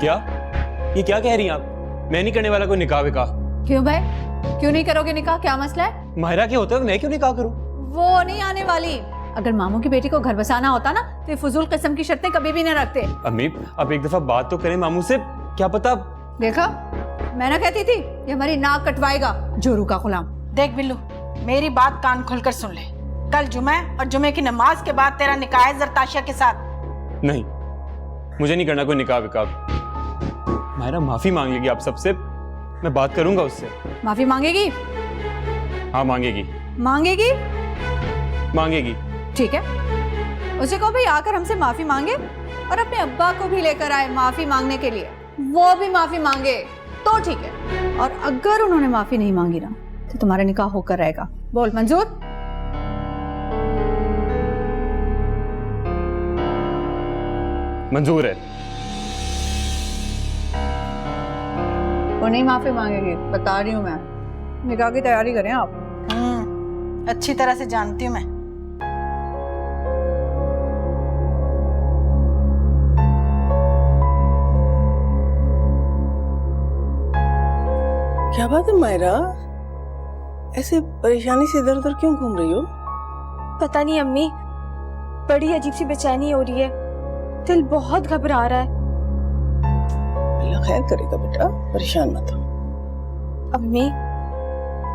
क्या? ये क्या कह रही हैं आप? मैं नहीं करने वाला कोई निकाह विकाह। क्यों भाई, क्यों नहीं करोगे निकाह? क्या मसला है? माहिरा के होते हुए मैं क्यों निकाह करूं? वो नहीं आने वाली। अगर मामू की बेटी को घर बसाना होता ना तो ये फजूल किस्म की शर्तें कभी भी न रखते। अम्मी अब एक दफा बात तो करें मामू से, क्या पता। देखा, मैं ना कहती थी ये हमारी नाक कटवाएगा जोरू का गुलाम। देख बिल्लू, मेरी बात कान खोलकर सुन ले। कल जुमे और जुमे की नमाज के बाद तेरा निकाह है जरताशिया के साथ। नहीं, मुझे नहीं करना कोई निकाह विकाह। माहिरा माफी मांगेगी आप सबसे, मैं बात करूंगा उससे। माफी मांगेगी? हाँ मांगेगी। मांगेगी? मांगेगी। ठीक है, उसे कहो भाई आकर हमसे माफी मांगे और अपने अब्बा को भी लेकर आए माफी मांगने के लिए, वो भी माफी मांगे तो ठीक है। और अगर उन्होंने माफी नहीं मांगी ना तो तुम्हारा निकाह होकर रहेगा। बोल मंजूर? मंजूर है। वो नहीं माफी मांगेगी, बता रही हूँ मैं। निकाह की तैयारी करें आप। अच्छी तरह से जानती हूँ मैं। क्या बात है मायरा, ऐसे परेशानी से इधर उधर क्यों घूम रही हो? पता नहीं अम्मी, बड़ी अजीब सी बेचैनी हो रही है, दिल बहुत घबरा रहा है। अल्लाह खैर करेगा बेटा, परेशान मत हो। अम्मी,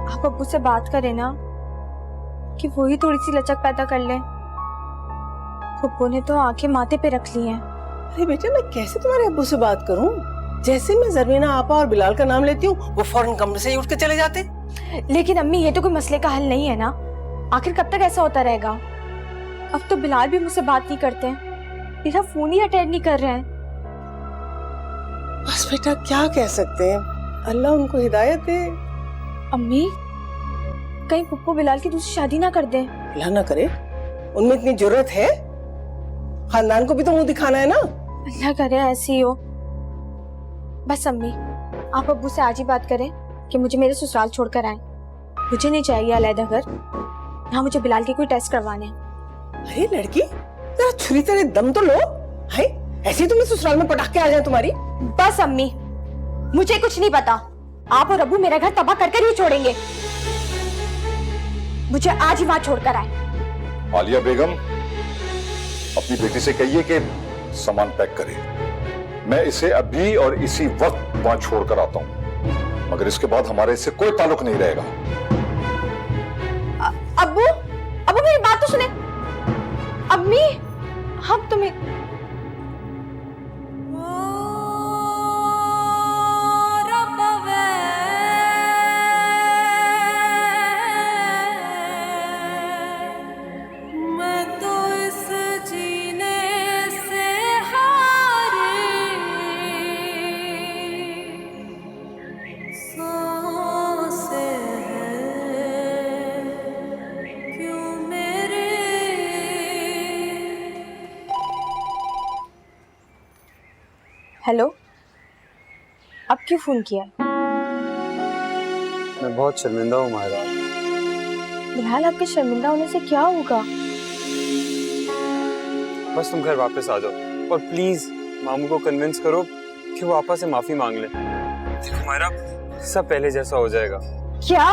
आप अब्बू से बात करें ना कि वो ही थोड़ी सी लचक पैदा कर ले। अब्बू ने तो आंखें माथे पे रख ली हैं। अरे बेटा, मैं कैसे तुम्हारे अब्बू से बात करूं? जैसे मैं जरमीना आपा और बिलाल का नाम लेती हूँ वो फौरन कमरे से ही उठ के चले जाते। लेकिन अम्मी, ये तो कोई मसले का हल नहीं है ना। आखिर कब तक ऐसा होता रहेगा? अब तो बिलाल भी मुझसे बात नहीं करते, मेरा फोन ही अटेंड नहीं कर रहे हैं। बस बेटा, क्या कह सकते हैं, अल्लाह उनको हिदायत दे। अम्मी, कहीं पप्पू बिलाल की दूसरी शादी ना कर दें। अल्लाह ना करे, उनमें इतनी जरूरत है? खानदान को भी तो मुंह दिखाना है ना। अल्लाह करे ऐसी ही हो। बस अम्मी, आप अब्बू से आज ही बात करें कि मुझे मेरे ससुराल छोड़कर आए। मुझे नहीं चाहिए अलग घर, यहाँ मुझे बिलाल के कोई टेस्ट करवाने हैं। अरे लड़की, जरा छुरी तेरे दम तो लो। हाय, ऐसे ही तुम्हें ससुराल में पटाखे आ जाए तुम्हारी? बस अम्मी, मुझे कुछ नहीं पता। आप और अब्बू मेरा घर तबाह करके ही छोड़ेंगे। मुझे आज ही वहां छोड़कर आए। आलिया बेगम, अपनी बेटी से कहिए कि सामान पैक करे। मैं इसे अभी और इसी वक्त वहां छोड़कर आता हूं, मगर इसके बाद हमारे इससे कोई ताल्लुक नहीं रहेगा। अब्बू, अब्बू मेरी बात तो सुने। अम्मी, हम तुम्हें हेलो, अब क्यों फोन किया? मैं बहुत शर्मिंदा हूँ माहिरा। बिलाल, आपके शर्मिंदा होने से क्या होगा? बस तुम घर वापस आ जाओ और प्लीज मामू को कन्विंस करो कि वो आपा से माफी मांग ले। देखो माहिरा, सब पहले जैसा हो जाएगा। क्या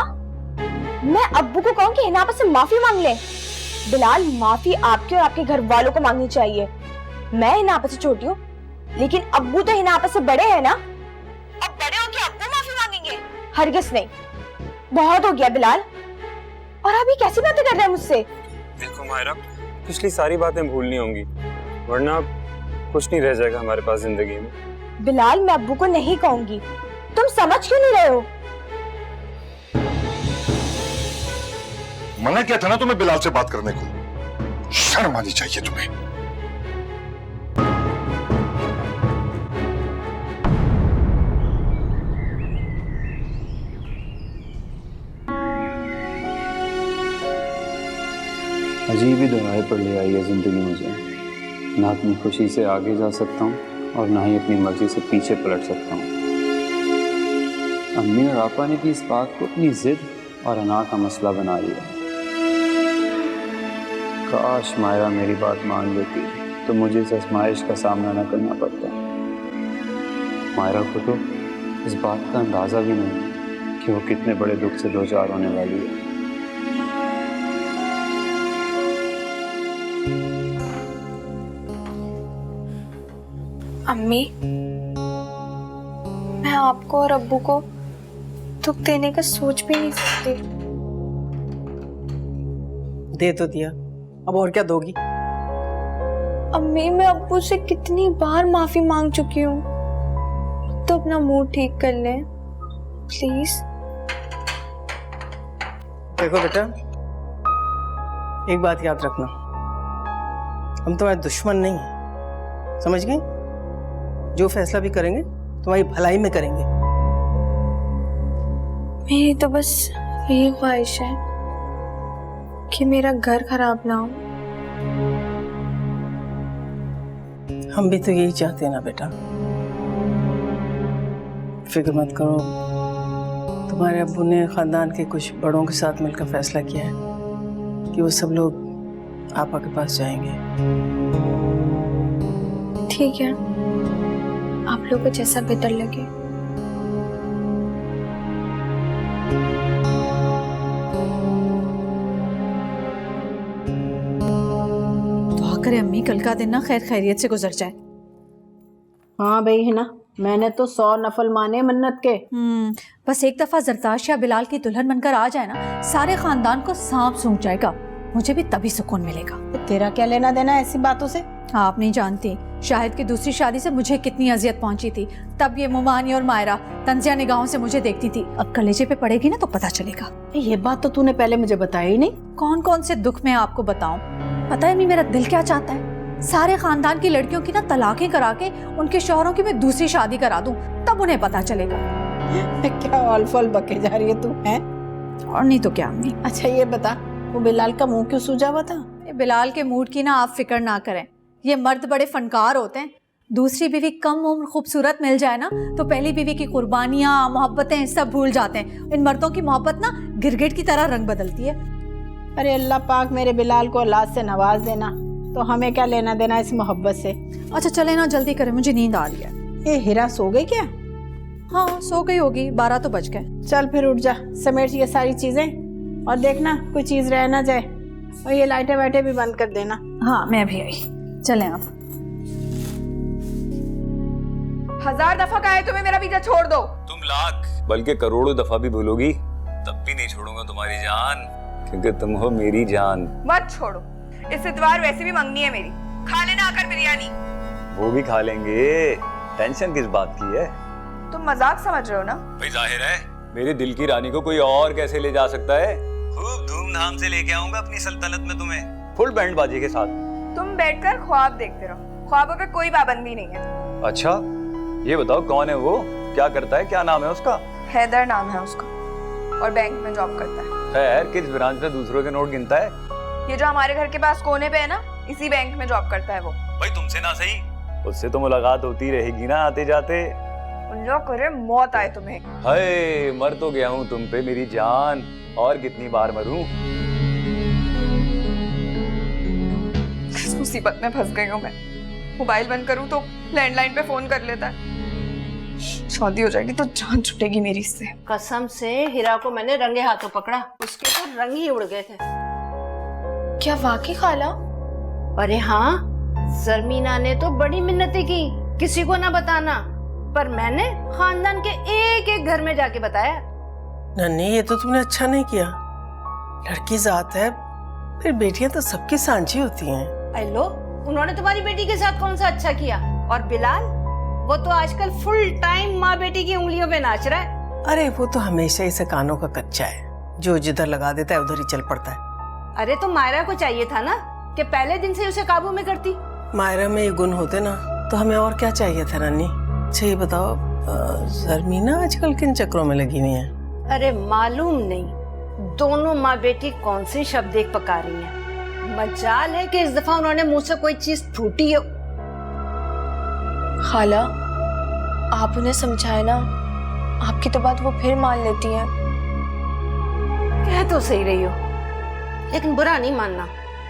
मैं अब्बू को कहूँ कि हिना आपा से माफी मांग ले? बिलाल, माफी आपके और आपके घर वालों को मांगनी चाहिए। मैं हिना आपा से छोटी हूँ, लेकिन अब्बू तो हिना आपस से बड़े हैं ना। अब बड़े हो के अब्बू माफी मांगेंगे? हरगिज़ नहीं, बहुत हो गया बिलाल। और आप ये कैसी बातें कर रहे हैं मुझसे? देखो माहिरा, पिछली सारी बातें भूलनी होंगी, वरना कुछ नहीं रह जाएगा हमारे पास जिंदगी में। बिलाल, मैं अब्बू को नहीं कहूंगी। तुम समझ क्यों नहीं रहे हो? मना किया था ना तुम्हें बिलाल से बात करने को, शर्म आनी चाहिए तुम्हें। अजीब ही दोराहे पर ले आई है जिंदगी मुझे। ना अपनी खुशी से आगे जा सकता हूँ और ना ही अपनी मर्जी से पीछे पलट सकता हूँ। अम्मी और आपा ने भी इस बात को अपनी जिद और अना का मसला बना लिया। काश मायरा मेरी बात मान लेती तो मुझे इस आजमाइश का सामना न करना पड़ता। मायरा को तो इस बात का अंदाज़ा भी नहीं है कि वो कितने बड़े दुख से दो चार होने वाली है। अम्मी, मैं आपको और अब्बू को दुख देने का सोच भी नहीं सकती। दे तो दिया, अब और क्या दोगी? अम्मी, मैं अब्बू से कितनी बार माफी मांग चुकी हूँ। तो अपना मूड ठीक कर लें प्लीज। देखो बेटा, एक बात याद रखना, हम तुम्हारे दुश्मन नहीं हैं, समझ गई? जो फैसला भी करेंगे तुम्हारी भलाई में करेंगे। मेरी तो बस यही ख्वाहिश है कि मेरा घर खराब ना हो। हम भी तो यही चाहते हैं ना बेटा। फिक्र मत करो, तुम्हारे अब्बू ने खानदान के कुछ बड़ों के साथ मिलकर फैसला किया है कि वो सब लोग आपा के पास जाएंगे। ठीक है, आप लोगों को जैसा बेहतर लगे। दुआ करे अम्मी कल का दिन ना खैर खैरियत से गुजर जाए। हाँ भाई, है ना, मैंने तो 100 नफल माने मन्नत के। बस एक दफा जरताशिया बिलाल की दुल्हन बनकर आ जाए ना, सारे खानदान को सांप सूंघ जाएगा, मुझे भी तभी सुकून मिलेगा। तेरा क्या लेना देना ऐसी बातों से? आप नहीं जानती शाहिद की दूसरी शादी से मुझे कितनी अजियत पहुंची थी। तब ये मुमानी और मायरा तंजिया निगाहों से मुझे देखती थी। अब कलेजे पे पड़ेगी ना तो पता चलेगा। ये बात तो तूने पहले मुझे बताई ही नहीं। कौन कौन से दुख मैं आपको बताऊं? पता है मेरा दिल क्या चाहता है? सारे खानदान की लड़कियों की ना तलाकें करा के उनके शौहरों की मैं दूसरी शादी करा दूं, तब उन्हें पता चलेगा। क्या ऑल बके जा रही है तू, है? और नहीं तो क्या अम्मी। अच्छा ये बता, वो बिलाल का मुंह क्यों सूजा हुआ था? बिलाल के मूड की ना आप फिक्र ना करें, ये मर्द बड़े फनकार होते हैं। दूसरी बीवी कम उम्र खूबसूरत मिल जाए ना तो पहली बीवी की कुर्बानियां मोहब्बतें सब भूल जाते हैं। इन मर्दों की मोहब्बत ना गिरगिट की तरह रंग बदलती है। अरे अल्लाह पाक मेरे बिलाल को औलाद से नवाज देना, तो हमें क्या लेना देना इस मोहब्बत से। अच्छा चले ना, जल्दी करें, मुझे नींद आ रही है। ये हीरा सो गई क्या? हाँ सो गई होगी, 12 तो बज गए। चल फिर उठ जा, समेट ये सारी चीजें और देखना कोई चीज रह ना जाए, और ये लाइटें वाइटें भी बंद कर देना। हाँ मैं भी आई, चलें आप। 1000 दफा कहा है तुम्हें मेरा पीछा छोड़ दो। तुम लाख बल्कि करोड़ों दफा भी भूलोगी तब भी नहीं छोड़ूंगा तुम्हारी जान, क्योंकि तुम हो मेरी जान। मत छोड़ो, इस इतवार वैसे भी मंगनी है मेरी, खा लेना आकर बिरयानी। वो भी खा लेंगे, टेंशन किस बात की है? तुम मजाक समझ रहे हो ना? भाई जाहिर है मेरे दिल की रानी को कोई और कैसे ले जा सकता है। खूब धूमधाम से लेके आऊंगा अपनी सल्तनत में तुम्हें, फुल बैंड बाजी के साथ। तुम बैठकर ख्वाब देखते रहो, ख्वाबों पे कोई पाबंदी नहीं है। अच्छा ये बताओ कौन है वो, क्या करता है, क्या नाम है उसका? हैदर नाम है उसका, और बैंक में जॉब करता है। खैर किस ब्रांच में दूसरों के नोट गिनता है? ये जो हमारे घर के पास कोने पे है ना, इसी बैंक में जॉब करता है वो। भाई तुमसे ना सही, उससे तो मुलाकात होती रहेगी ना आते जाते। अल्लाह करे मौत आए तुम्हें। हाय मर तो गया हूँ तुम पे मेरी जान, और कितनी बार मरूं। किस मुसीबत में फंस गई हूँ मैं। मोबाइल बंद करूँ तो लैंडलाइन पे फोन कर लेता है। शादी हो जाएगी तो जान छुटेगी मेरी इससे। कसम से हीरा को मैंने रंगे हाथों पकड़ा, उसके तो रंग ही उड़ गए थे। क्या वाकई खाला? अरे हाँ, जरमीना ने तो बड़ी मिन्नतें की किसी को ना बताना, पर मैंने खानदान के एक एक घर में जाके बताया। नन्ही ये तो तुमने अच्छा नहीं किया, लड़की जात है, फिर बेटियां तो सबकी सांझी होती हैं। लो, उन्होंने तुम्हारी बेटी के साथ कौन सा अच्छा किया? और बिलाल, वो तो आजकल फुल टाइम माँ बेटी की उंगलियों पे नाच रहा है। अरे वो तो हमेशा इसे कानों का कच्चा है, जो जिधर लगा देता है उधर ही चल पड़ता है। अरे तो मायरा को चाहिए था ना कि पहले दिन से उसे काबू में करती। मायरा में ये गुण होते ना तो हमें और क्या चाहिए था नानी। अच्छा ये बताओ, जरमीना आजकल किन चक्रों में लगी हुई है? अरे मालूम नहीं, दोनों माँ बेटी कौन से शब्द एक पका रही हैं। मजाल है कि इस दफा उन्होंने मुझ से कोई चीज फूटी हो। खाला, आप उन्हें समझाए ना, आपकी तो बात वो फिर मान लेती हैं। कह तो सही रही हो, लेकिन बुरा नहीं मानना।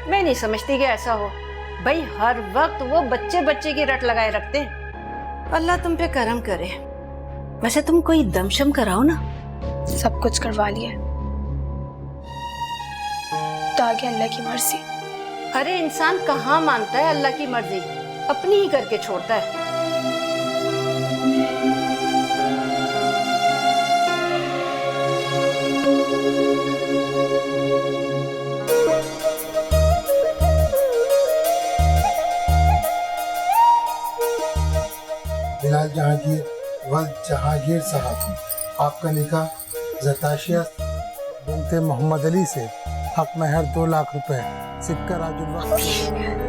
मैं नहीं समझती कि ऐसा हो। भाई हर वक्त वो बच्चे बच्चे की रट लगाए रखते हैं। अल्लाह तुम पे करम करे। वैसे तुम कोई दमशम कराओ ना। सब कुछ करवा लिया, तो आगे अल्लाह की मर्जी। अरे इंसान कहाँ मानता है अल्लाह की मर्जी, अपनी ही करके छोड़ता है। बिलाल जहांगीर वल्द जहांगीर साहब, आपका निकाह जताशिया बिनते मोहम्मद अली से हक महर 2 लाख रुपए सिक्का राजुल।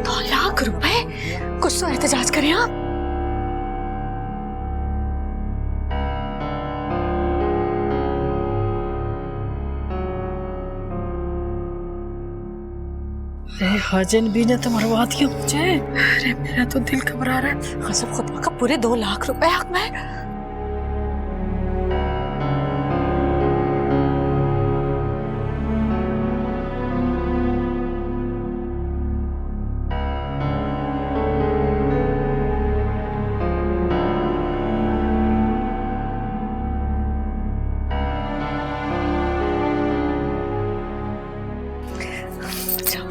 2 लाख रुपए? कुछ तो एहतजाज करें आप। हाजन भी ने तो मरवा दिया मुझे। अरे मेरा तो दिल घबरा रहा है। कसम खुदा का पूरे 2 लाख रुपए हक में।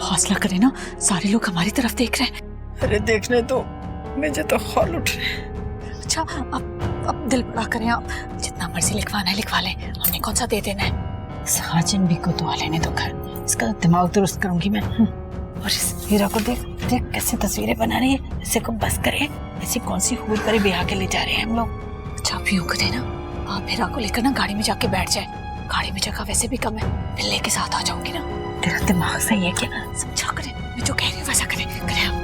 हौसला करें ना, सारे लोग हमारी तरफ देख रहे हैं। अरे देखने तो मुझे तो हौल उठ रहे हैं। अच्छा अब दिल बड़ा करें आप, जितना मर्जी लिखवाना है लिखवा लें, हमने कौन सा दे देना है। साजन भी को दुआ लेने दो घर, इसका दिमाग दुरुस्त करूंगी मैं। और इस हीरा को देख देख कैसे तस्वीरें बना रही है। ऐसे को बस करे, ऐसी कौन सी हूर करे ब्याह के ले जा रहे हैं हम लोग। अच्छा आप यूं करें ना, आप हीरा को लेकर ना गाड़ी में जाके बैठ जाए। गाड़ी में जगह वैसे भी कम है, मैं लेके साथ आ जाऊंगी ना। तेरा दिमाग सही है क्या? समझा करे, मैं जो कह रही हूँ वैसा करे आप।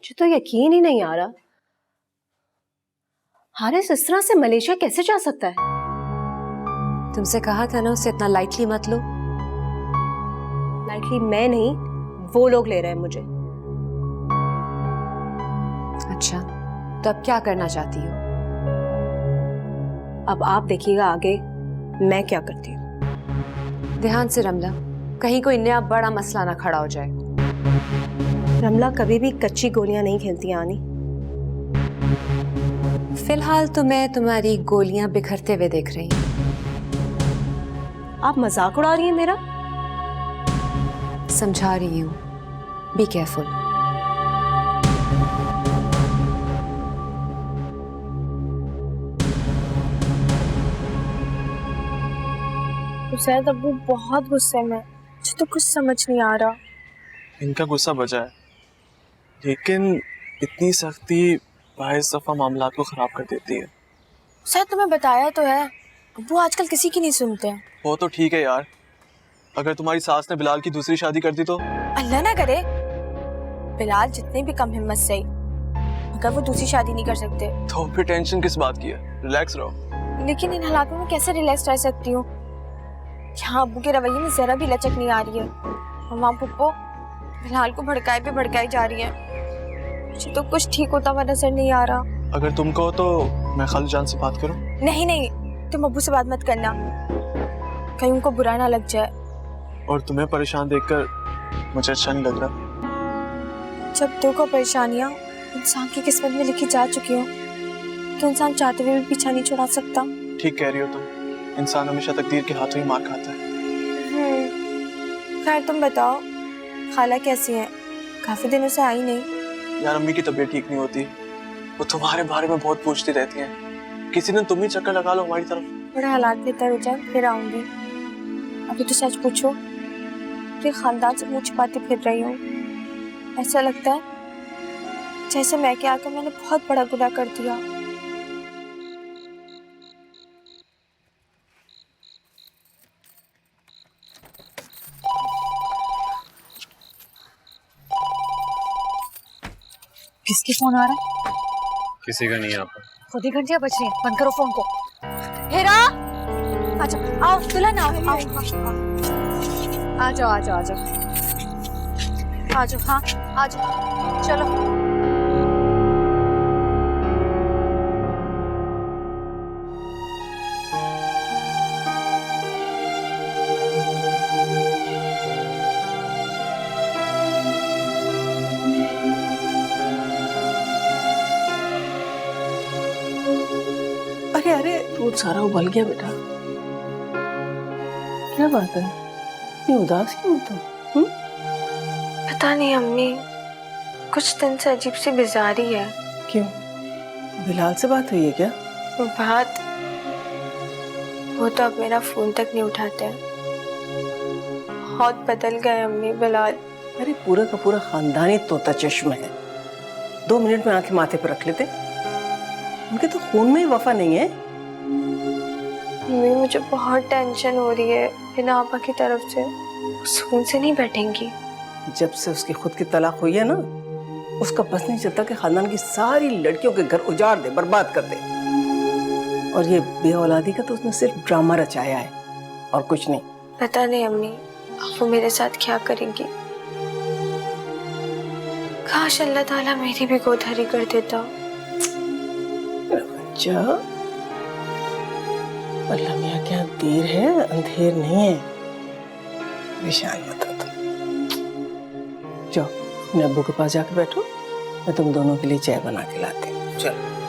मुझे तो यकीन ही नहीं आ रहा, हारिस इस तरह से मलेशिया कैसे जा सकता है? तुमसे कहा था ना उसे इतना लाइटली मत लो। लाइटली मैं नहीं, वो लोग ले रहे हैं मुझे। अच्छा तो अब क्या करना चाहती हो? अब आप देखिएगा आगे मैं क्या करती हूँ। ध्यान से रमला, कहीं कोई नया बड़ा मसला ना खड़ा हो जाए। रमला कभी भी कच्ची गोलियां नहीं खेलती आनी। फिलहाल तो मैं तुम्हारी गोलियां बिखरते हुए देख रही हूँ। आप मजाक उड़ा रही हैं मेरा? समझा रही हूँ, बी केयरफुल। शायद अब्बू बहुत गुस्से में, मुझे तो कुछ समझ नहीं आ रहा। इनका गुस्सा बचा है, लेकिन इतनी सख्ती बाइस दफा मामला को खराब कर देती है। शायद तुम्हें बताया तो है, अब्बू आजकल किसी की नहीं सुनते हैं। वो तो ठीक है यार, अगर तुम्हारी सास ने बिलाल की दूसरी शादी कर दी तो? अल्लाह ना करे, बिलाल जितने भी कम हिम्मत से मगर वो दूसरी शादी नहीं कर सकते। तो फिर टेंशन किस बात की है, रिलैक्स रहो। लेकिन इन हालातों में कैसे रिलैक्स रह सकती हूँ? यहाँ अब्बू के रवैये में जरा भी लचक नहीं आ रही है। मम्मा पुप्पो बिलाल को भड़काए पे भड़काई जा रही है। मुझे तो कुछ ठीक होता हुआ नजर नहीं आ रहा। अगर तुम कहो तो मैं खालू जान से बात करूं? नहीं नहीं, तुम अब्बू से बात मत करना, कहीं उनको बुरा ना लग जाए। और तुम्हें परेशान देखकर मुझे अच्छा नहीं लग रहा। जब दुख और परेशानियां इंसान की किस्मत में लिखी जा चुकी हो तो इंसान चाहते हुए भी पीछा नहीं छुड़ा सकता। ठीक कह रही हो तुम, इंसान हमेशा तकदीर के हाथों ही मार खाता है। खैर तुम बताओ, खाला कैसी है? काफी दिनों से आई नहीं। यार अम्मी की तबीयत ठीक नहीं होती, वो तुम्हारे बारे में बहुत पूछती रहती हैं। किसी दिन तुम ही चक्कर लगा लो हमारी तरफ। बड़े हालात बेहतर हो जाए फिर आऊंगी। अभी तो सच पूछो, पूरे खानदान से मुंह छिपाती फिर रही हूँ। ऐसा लगता है जैसे मैं के आकर मैंने बहुत बड़ा गुनाह कर दिया। किसकी फोन आ रहा है? किसी का नहीं है आपका। खुद ही घंटियां बज रही हैं, बंद करो फोन को। हेरा, अच्छा आओ दुल्हन, आओ आओ आ जाओ आ जाओ आ जाओ आ जाओ, हाँ आ जाओ, चलो। अरे अरे दूध सारा उबल गया बेटा। क्या बात है, इतनी उदास क्यों हो तुम? पता नहीं अम्मी, कुछ दिन से अजीब सी बेजारी है। क्यों, बिलाल से बात हुई है क्या? बात, वो तो अब मेरा फोन तक नहीं उठाते हैं। बहुत बदल गए अम्मी बिलाल। अरे पूरा का पूरा खानदानी तोता चश्म है, 2 मिनट में आंखें माथे पर रख लेते। उनके तो खून में ही वफा नहीं है। मम्मी मुझे बहुत टेंशन हो रही है, बिना आपा की तरफ से सुकून से नहीं बैठेंगी। जब से उसकी खुद की तलाक हुई है ना, उसका बस नहीं चलता कि खानदान की सारी लड़कियों के घर उजाड़ दे, बर्बाद कर दे। और ये बेऔलादी का तो उसने सिर्फ ड्रामा रचाया है और कुछ नहीं। पता नहीं अम्मी वो मेरे साथ क्या करेंगी। काश अल्लाह ताला मेरी भी गोदहरी कर देता। अच्छा, अल्लाह मियाँ क्या देर है, अंधेर नहीं है। परेशान मत हो तुम। जाओ अपने अब्बू के पास जाके बैठो, मैं तुम दोनों के लिए चाय बना के लाती हूँ। चलो।